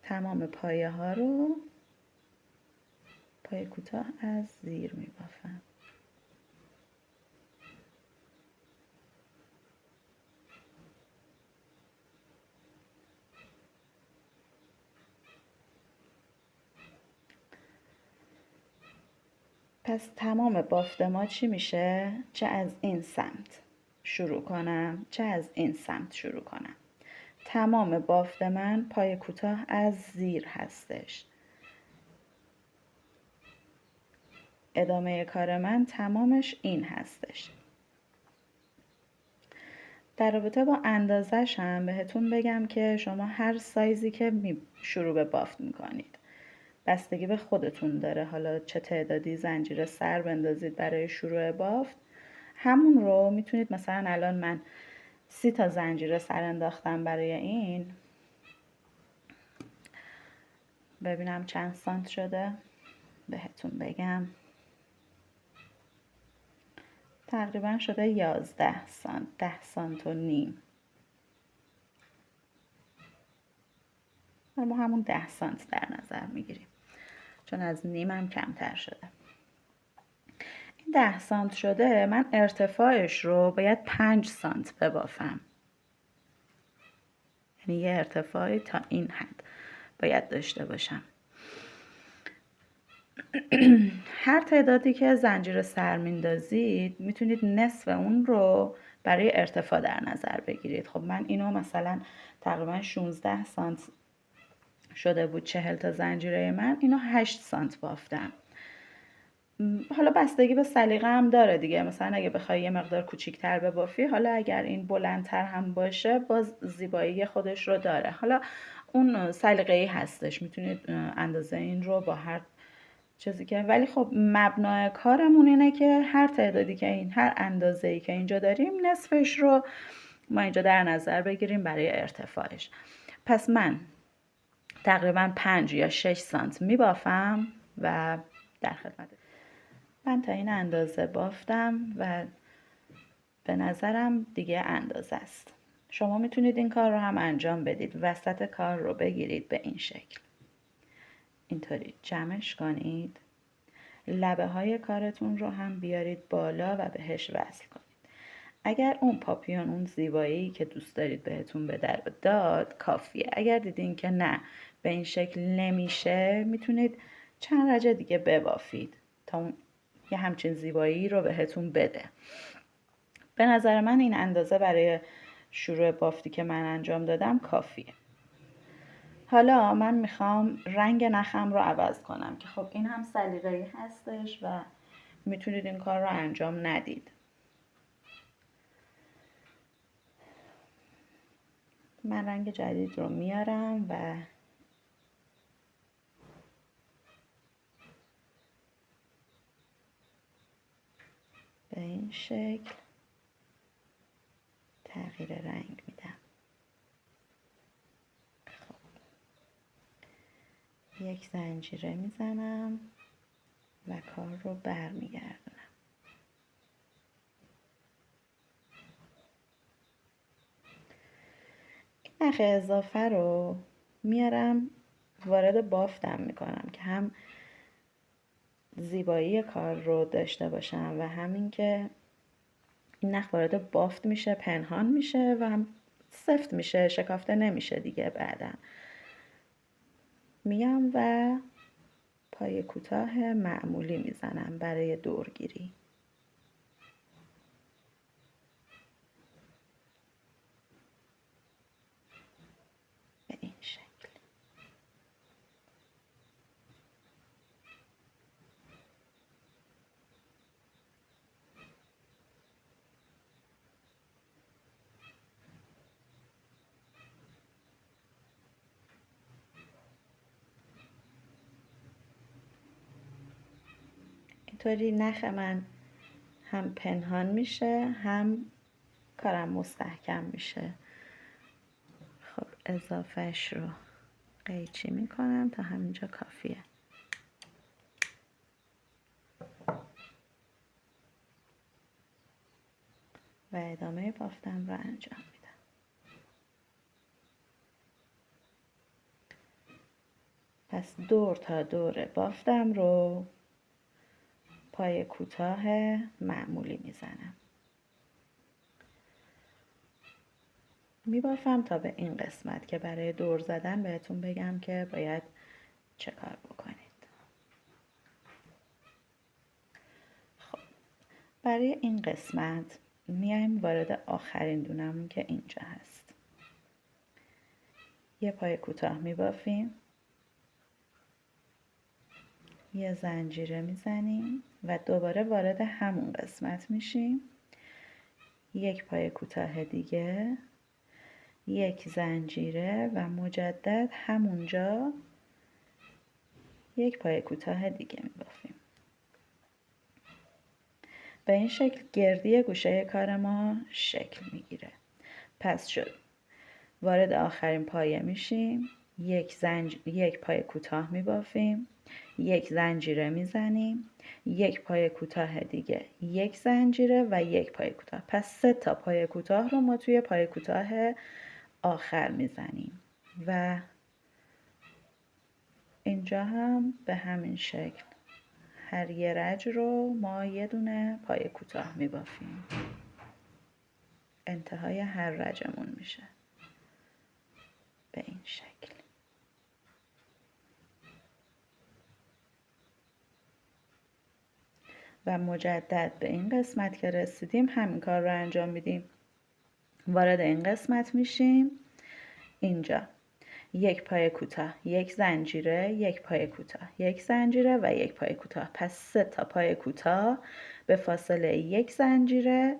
تمام پایه ها رو پایه کوتاه از زیر می بافم. پس تمام بافت ما چی میشه؟ چه از این سمت شروع کنم چه از این سمت شروع کنم. تمام بافت من پایه کوتاه از زیر هستش. ادامه کار من تمامش این هستش. در رابطه با اندازش هم بهتون بگم که شما هر سایزی که شروع به بافت میکنید بستگی به خودتون داره. حالا چه تعدادی زنجیره سر بندازید برای شروع بافت، همون رو میتونید. مثلا الان من 30 تا زنجیره سر انداختم برای این. ببینم چند سانت شده بهتون بگم. تقریبا شده 11 سانت، 10 سانت و نیم. ما همون 10 سانت در نظر میگیریم چون از نیم هم کمتر شده. این 10 سانت شده، من ارتفاعش رو باید 5 سانت ببافم. یعنی یه ارتفاعی تا این حد باید داشته باشم. هر تعدادی که زنجیر سر میندازید میتونید نصف اون رو برای ارتفاع در نظر بگیرید. خب من اینو مثلا تقریبا 16 سانت شده بود 40 تا زنجیره من، اینو 8 سانت بافتم. حالا بستگی به سلیقه هم داره دیگه. مثلا اگه بخوای یه مقدار کوچیک‌تر ببافی، حالا اگر این بلندتر هم باشه باز زیبایی خودش رو داره. حالا اون سلیقه‌ای هستش، میتونید اندازه این رو با هر چیزی که، ولی خب مبنای کارمون اینه که هر تعدادی که این، هر اندازه‌ای که اینجا داریم نصفش رو ما اینجا در نظر بگیریم برای ارتفاعش. پس من تقریبا 5 یا 6 سانت میبافم و در خدمت. من تا این اندازه بافتم و به نظرم دیگه اندازه است. شما میتونید این کار رو هم انجام بدید. وسط کار رو بگیرید به این شکل، اینطوری جمعش کنید. لبه های کارتون رو هم بیارید بالا و بهش وصل کنید. اگر اون پاپیون، اون زیبایی که دوست دارید بهتون به داد کافیه. اگر دیدین که نه به این شکل نمیشه، میتونید چند رجه دیگه ببافید تا اون یه همچین زیبایی رو بهتون بده. به نظر من این اندازه برای شروع بافتی که من انجام دادم کافیه. حالا من میخوام رنگ نخم رو عوض کنم که خب این هم سلیقه‌ای هستش و میتونید این کار رو انجام ندید. من رنگ جدید رو میارم و به این شکل تغییر رنگ میدم. خب یک زنجیره میزنم و کار رو برمیگردونم. این نخ اضافه رو میارم وارد بافتم میکنم که هم زیبایی کار رو داشته باشم و همین که این نخ وارد بافت میشه، پنهان میشه و هم سفت میشه، شکافته نمیشه دیگه. بعداً میام و پای کوتاه معمولی میزنم برای دورگیری. به این شکل. اینطوری نخ من هم پنهان میشه هم کارم مستحکم میشه. خب اضافهش رو قیچی میکنم تا همینجا کافیه. و ادامه بافتم رو انجام میدم. پس دور تا دور بافتم رو پای کوتاه معمولی میزنم. میبافم تا به این قسمت که برای دور زدن بهتون بگم که باید چه کار بکنید. خب برای این قسمت میایم وارد آخرین دونمون که اینجا هست. یه پای کوتاه میبافیم، یه زنجیره میزنیم و دوباره وارد همون قسمت میشیم. یک پای کوتاه دیگه، یک زنجیره و مجدد همونجا یک پای کوتاه دیگه میبافیم. به این شکل گردی گوشه کار ما شکل میگیره. پس شد. وارد آخرین پایه میشیم، یک پای کوتاه میبافیم، یک زنجیره میزنیم، یک پای کوتاه دیگه، یک زنجیره و یک پای کوتاه. پس 3 تا پای کوتاه رو ما توی پای کوتاه آخر میزنیم و اینجا هم به همین شکل هر یه رج رو ما یه دونه پای کوتاه میبافیم. انتهای هر رجمون میشه به این شکل. و مجدد به این قسمت که رسیدیم همین کار رو انجام میدیم. وارد این قسمت میشیم، اینجا یک پای کوتاه، یک زنجیره، یک پای کوتاه، یک زنجیره و یک پای کوتاه. پس 3 تا پای کوتاه به فاصله یک زنجیره